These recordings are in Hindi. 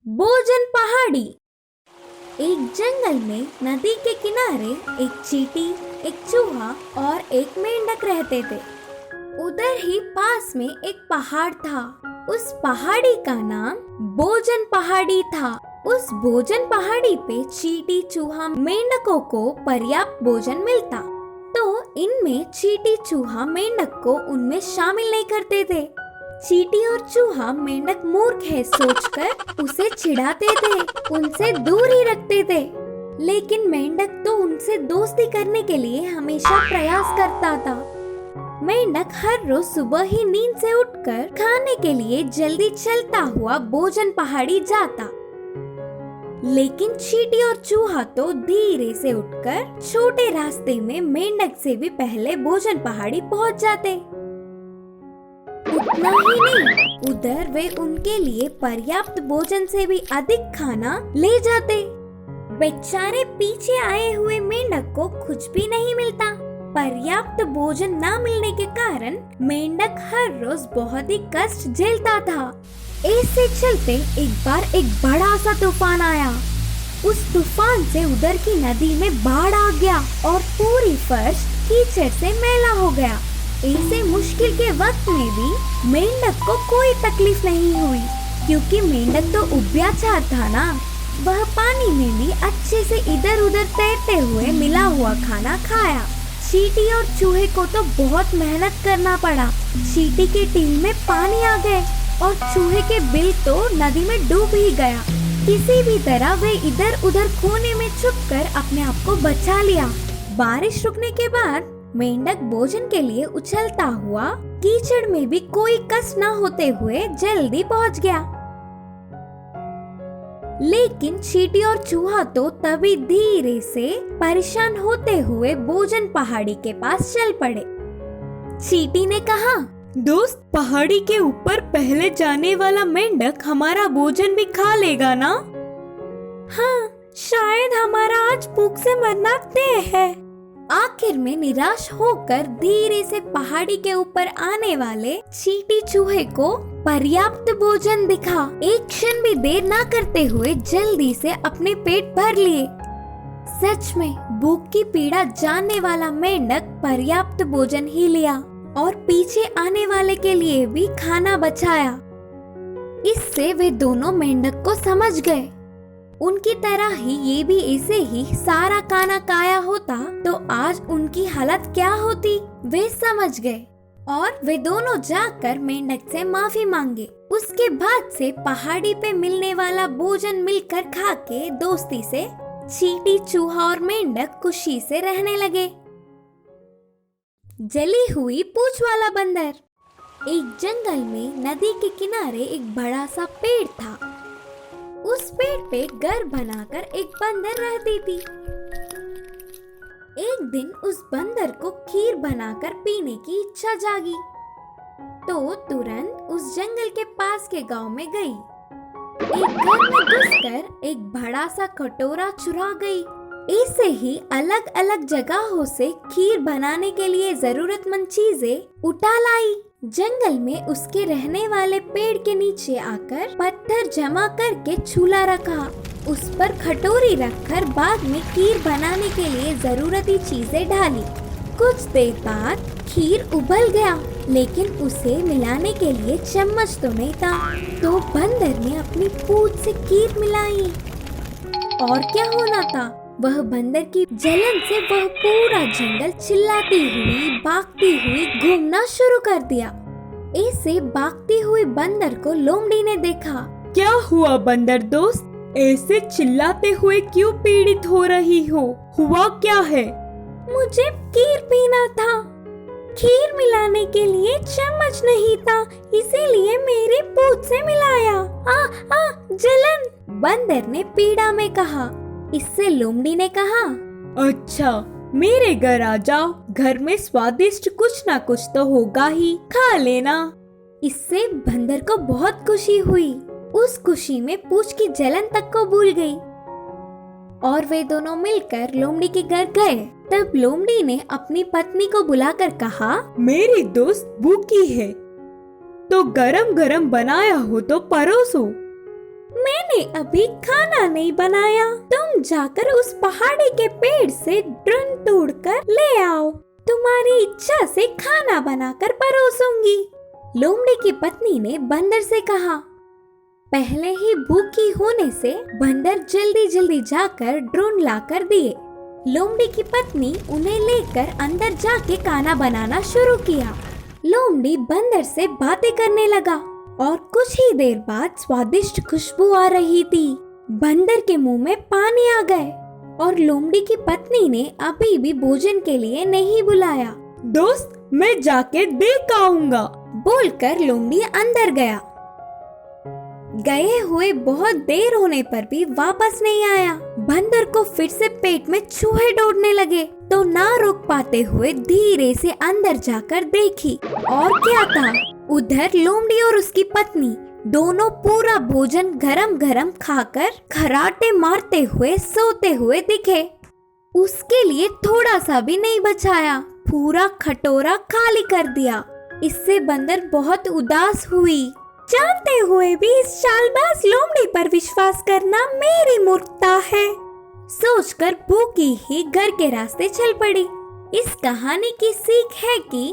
भोजन पहाड़ी। एक जंगल में नदी के किनारे एक चींटी, एक चूहा और एक मेंढक रहते थे। उधर ही पास में एक पहाड़ था। उस पहाड़ी का नाम भोजन पहाड़ी था। उस भोजन पहाड़ी पे चींटी, चूहा, मेंढकों को पर्याप्त भोजन मिलता। तो इनमें चींटी, चूहा, मेंढक को उनमें शामिल नहीं करते थे। चींटी और चूहा मेंढक मूर्ख है सोचकर उसे चिढ़ाते थे, उनसे दूर ही रखते थे। लेकिन मेंढक तो उनसे दोस्ती करने के लिए हमेशा प्रयास करता था। मेंढक हर रोज सुबह ही नींद से उठकर खाने के लिए जल्दी चलता हुआ भोजन पहाड़ी जाता। लेकिन चींटी और चूहा तो धीरे से उठकर छोटे रास्ते में मेंढक से भी पहले भोजन पहाड़ी पहुंच जाते। उतना ही नहीं, उधर वे उनके लिए पर्याप्त भोजन से भी अधिक खाना ले जाते। बेचारे पीछे आए हुए मेंढक को कुछ भी नहीं मिलता। पर्याप्त भोजन न मिलने के कारण मेंढक हर रोज बहुत ही कष्ट झेलता था। ऐसे चलते एक बार एक बड़ा सा तूफान आया। उस तूफान से उधर की नदी में बाढ़ आ गया और पूरी फर्श कीचड़ से मैला हो गया। ऐसे मुश्किल के वक्त में भी मेंढक को कोई तकलीफ नहीं हुई, क्योंकि मेंढक तो उभयचर था ना। वह पानी में भी अच्छे से इधर उधर तैरते हुए मिला हुआ खाना खाया। चींटी और चूहे को तो बहुत मेहनत करना पड़ा। चींटी के टील में पानी आ गए और चूहे के बिल तो नदी में डूब ही गया। किसी भी तरह वे इधर उधर कोने में छुपकर अपने आप को बचा लिया। बारिश रुकने के बाद मेंढक भोजन के लिए उछलता हुआ कीचड़ में भी कोई कष्ट न होते हुए जल्दी पहुंच गया। लेकिन चींटी और चूहा तो तभी धीरे से परेशान होते हुए भोजन पहाड़ी के पास चल पड़े। चींटी ने कहा, दोस्त, पहाड़ी के ऊपर पहले जाने वाला मेंढक हमारा भोजन भी खा लेगा ना? हाँ, शायद हमारा आज भूख से मरना तय है। आखिर में निराश होकर धीरे से पहाड़ी के ऊपर आने वाले चींटी चूहे को पर्याप्त भोजन दिखा। एक क्षण भी देर ना करते हुए जल्दी से अपने पेट भर लिए। सच में भूख की पीड़ा जानने वाला मेंढक पर्याप्त भोजन ही लिया और पीछे आने वाले के लिए भी खाना बचाया। इससे वे दोनों मेंढक को समझ गए। उनकी तरह ही ये भी ऐसे ही सारा खाना खाया होता तो आज उनकी हालत क्या होती, वे समझ गए और वे दोनों जाकर मेंढक से माफी मांगे। उसके बाद से पहाड़ी पे मिलने वाला भोजन मिलकर खा के दोस्ती से चींटी, चूहा और मेंढक खुशी से रहने लगे। जली हुई पूंछ वाला बंदर। एक जंगल में नदी के किनारे एक बड़ा सा पेड़ था। उस पेड़ पे घर बनाकर एक बंदर रहती थी। एक दिन उस बंदर को खीर बनाकर पीने की इच्छा जागी, तो तुरंत उस जंगल के पास के गांव में गई। एक घर में घुसकर एक बड़ा सा कटोरा चुरा गई। ऐसे ही अलग अलग जगहों से खीर बनाने के लिए जरूरतमंद चीजें उठा लाई। जंगल में उसके रहने वाले पेड़ के नीचे आकर पत्थर जमा करके चूल्हा रखा। उस पर कटोरी रखकर बाद में खीर बनाने के लिए जरूरती चीजें डाली। कुछ देर बाद खीर उबल गया, लेकिन उसे मिलाने के लिए चम्मच तो नहीं था। तो बंदर ने अपनी पूंछ से खीर मिलाई। और क्या होना था, वह बंदर की जलन से वह पूरा जंगल चिल्लाती हुई, भागती हुई घूमना शुरू कर दिया। ऐसे भागती हुई बंदर को लोमड़ी ने देखा। क्या हुआ बंदर दोस्त, ऐसे चिल्लाते हुए क्यों पीड़ित हो रही हो? हुआ क्या है? मुझे खीर पीना था। खीर मिलाने के लिए चम्मच नहीं था, इसीलिए मेरी पूंछ से मिलाया। जलन, बंदर ने पीड़ा में कहा। इससे लोमड़ी ने कहा, अच्छा, मेरे घर आ जाओ, घर में स्वादिष्ट कुछ ना कुछ तो होगा ही, खा लेना। इससे बंदर को बहुत खुशी हुई। उस खुशी में पूंछ की जलन तक को भूल गई और वे दोनों मिलकर लोमड़ी के घर गए। तब लोमड़ी ने अपनी पत्नी को बुलाकर कहा, मेरी दोस्त भूखी है, तो गरम गरम बनाया हो तो परोसो। मैंने अभी खाना नहीं बनाया, तुम जाकर उस पहाड़ी के पेड़ से ड्रोन तोड़कर ले आओ, तुम्हारी इच्छा से खाना बनाकर परोसूंगी। लोमड़ी की पत्नी ने बंदर से कहा। पहले ही भूखी होने से बंदर जल्दी जल्दी जाकर ड्रोन लाकर दिए। लोमड़ी की पत्नी उन्हें लेकर अंदर जाके खाना बनाना शुरू किया। लोमड़ी बंदर से बातें करने लगा और कुछ ही देर बाद स्वादिष्ट खुशबू आ रही थी। बंदर के मुंह में पानी आ गए और लोमड़ी की पत्नी ने अभी भी भोजन के लिए नहीं बुलाया। दोस्त, मैं जाके देख आऊंगा, बोलकर लोमड़ी अंदर गया। गए हुए बहुत देर होने पर भी वापस नहीं आया। बंदर को फिर से पेट में चूहे दौड़ने लगे तो ना रोक पाते हुए धीरे से अंदर जाकर देखी और क्या था, उधर लोमड़ी और उसकी पत्नी दोनों पूरा भोजन गरम गरम खाकर खराटे मारते हुए सोते हुए दिखे। उसके लिए थोड़ा सा भी नहीं बचाया, पूरा खटोरा खाली कर दिया। इससे बंदर बहुत उदास हुई। जानते हुए भी इस चालबाज लोमड़ी पर विश्वास करना मेरी मूर्खता है, सोचकर भूखी ही घर के रास्ते चल पड़ी। इस कहानी की सीख है कि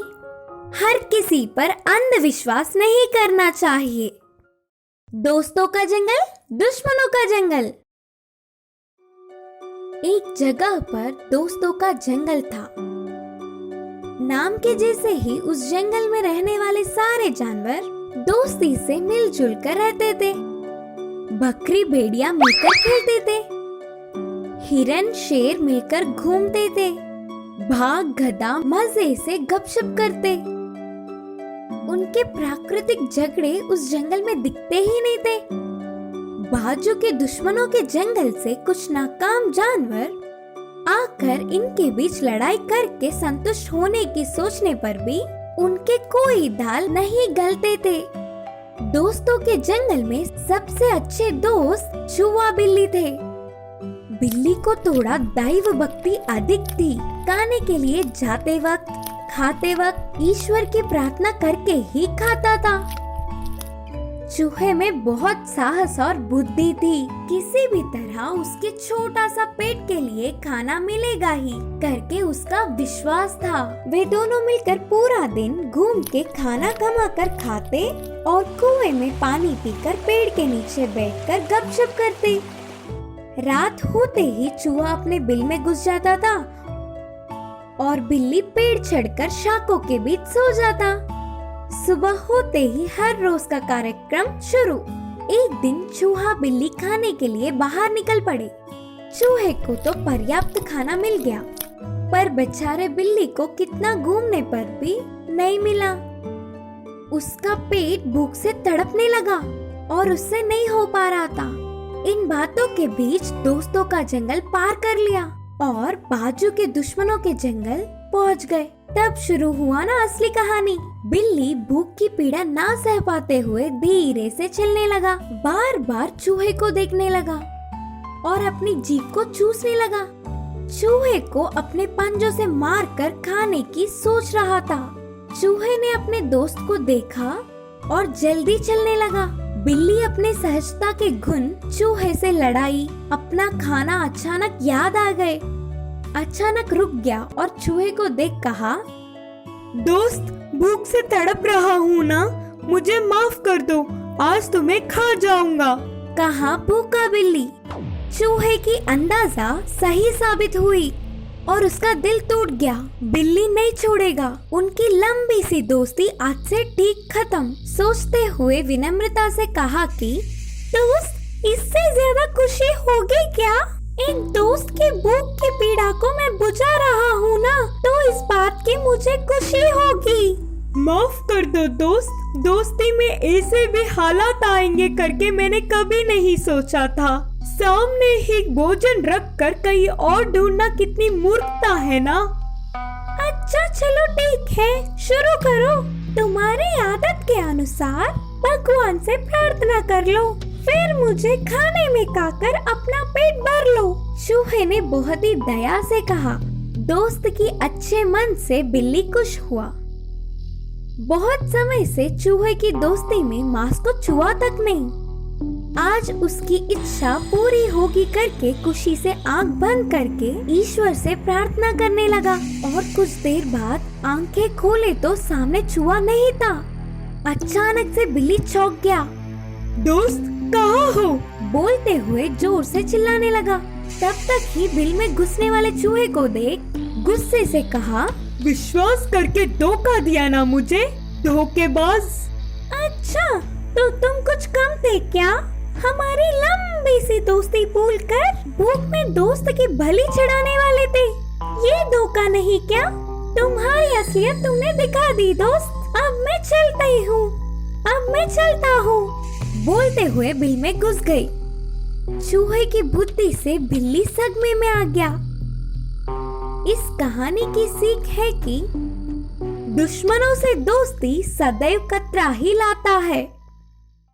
हर किसी पर अंधविश्वास नहीं करना चाहिए। दोस्तों का जंगल, दुश्मनों का जंगल। एक जगह पर दोस्तों का जंगल था। नाम के जैसे ही उस जंगल में रहने वाले सारे जानवर दोस्ती से मिलजुल कर रहते थे। बकरी भेड़िया मिलकर खेलते थे, हिरन शेर मिलकर घूमते थे, बाघ गधा मजे से गपशप करते। उनके प्राकृतिक झगड़े उस जंगल में दिखते ही नहीं थे। बाजू के दुश्मनों के जंगल से कुछ नाकाम जानवर आकर इनके बीच लड़ाई करके संतुष्ट होने की सोचने पर भी उनके कोई दाल नहीं गलते थे। दोस्तों के जंगल में सबसे अच्छे दोस्त चूहा बिल्ली थे। बिल्ली को थोड़ा दैव भक्ति अधिक थी। खाने के लिए जाते वक्त, खाते वक्त ईश्वर की प्रार्थना करके ही खाता था। चूहे में बहुत साहस और बुद्धि थी। किसी भी तरह उसके छोटा सा पेट के लिए खाना मिलेगा ही करके उसका विश्वास था। वे दोनों मिलकर पूरा दिन घूम के खाना कमा कर खाते और कुएं में पानी पीकर पेड़ के नीचे बैठकर गपशप करते। रात होते ही चूहा अपने बिल में घुस जाता था और बिल्ली पेड़ चढ़कर शाखों के बीच सो जाता। सुबह होते ही हर रोज का कार्यक्रम शुरू। एक दिन चूहा बिल्ली खाने के लिए बाहर निकल पड़े। चूहे को तो पर्याप्त खाना मिल गया, पर बेचारे बिल्ली को कितना घूमने पर भी नहीं मिला। उसका पेट भूख से तड़पने लगा और उससे नहीं हो पा रहा था। इन बातों के बीच दोस्तों का जंगल पार कर लिया और बाजू के दुश्मनों के जंगल पहुंच गए। तब शुरू हुआ ना असली कहानी। बिल्ली भूख की पीड़ा ना सह पाते हुए धीरे से चलने लगा, बार बार चूहे को देखने लगा और अपनी जीभ को चूसने लगा। चूहे को अपने पंजों से मारकर खाने की सोच रहा था। चूहे ने अपने दोस्त को देखा और जल्दी चलने लगा। बिल्ली अपने सहजता के गुण चूहे से लड़ाई, अपना खाना अचानक याद आ गए। अचानक रुक गया और चूहे को देख कहा, दोस्त, भूख से तड़प रहा हूँ ना, मुझे माफ कर दो, आज तुम्हें खा जाऊंगा। कहा भूखा बिल्ली। चूहे की अंदाजा सही साबित हुई और उसका दिल टूट गया। बिल्ली नहीं छोड़ेगा। उनकी लंबी सी दोस्ती आज से ठीक खत्म। सोचते हुए विनम्रता से कहा कि दोस्त, इससे ज्यादा खुशी होगी क्या? एक दोस्त की भूख की पीड़ा को मैं बुझा रहा हूँ ना, तो इस बात की मुझे खुशी होगी। माफ कर दो दोस्त, दोस्ती में ऐसे भी हालात आएंगे करके मैंने कभी नहीं सोचा था। सामने ही भोजन रख कर कहीं और ढूंढना कितनी मूर्खता है ना। अच्छा चलो ठीक है, शुरू करो। तुम्हारी आदत के अनुसार भगवान से प्रार्थना कर लो, फिर मुझे खाने में खाकर अपना पेट भर लो। चूहे ने बहुत ही दया से कहा। दोस्त की अच्छे मन से बिल्ली खुश हुआ। बहुत समय से चूहे की दोस्ती में मांस को छुआ तक नहीं। आज उसकी इच्छा पूरी होगी करके खुशी से आंख बंद करके ईश्वर से प्रार्थना करने लगा। और कुछ देर बाद आंखें खोले तो सामने चूहा नहीं था। अचानक से बिल्ली चौंक गया। दोस्त कहाँ हो? बोलते हुए जोर से चिल्लाने लगा। तब तक ही बिल में घुसने वाले चूहे को देख गुस्से से कहा, विश्वास करके धोखा दिया ना मुझे, धोखेबाज। अच्छा तो तुम कुछ कम थे क्या? हमारी लंबी सी दोस्ती भूलकर भूख में दोस्त की बलि चढ़ाने वाले थे। ये धोखा नहीं क्या? तुम्हारी असलियत तुमने दिखा दी दोस्त। अब मैं चलता हूँ। बोलते हुए बिल में घुस गई। चूहे की बुद्धि से बिल्ली सदमे में आ गया। इस कहानी की सीख है कि दुश्मनों से दोस्ती सदैव खतरा ही लाता है।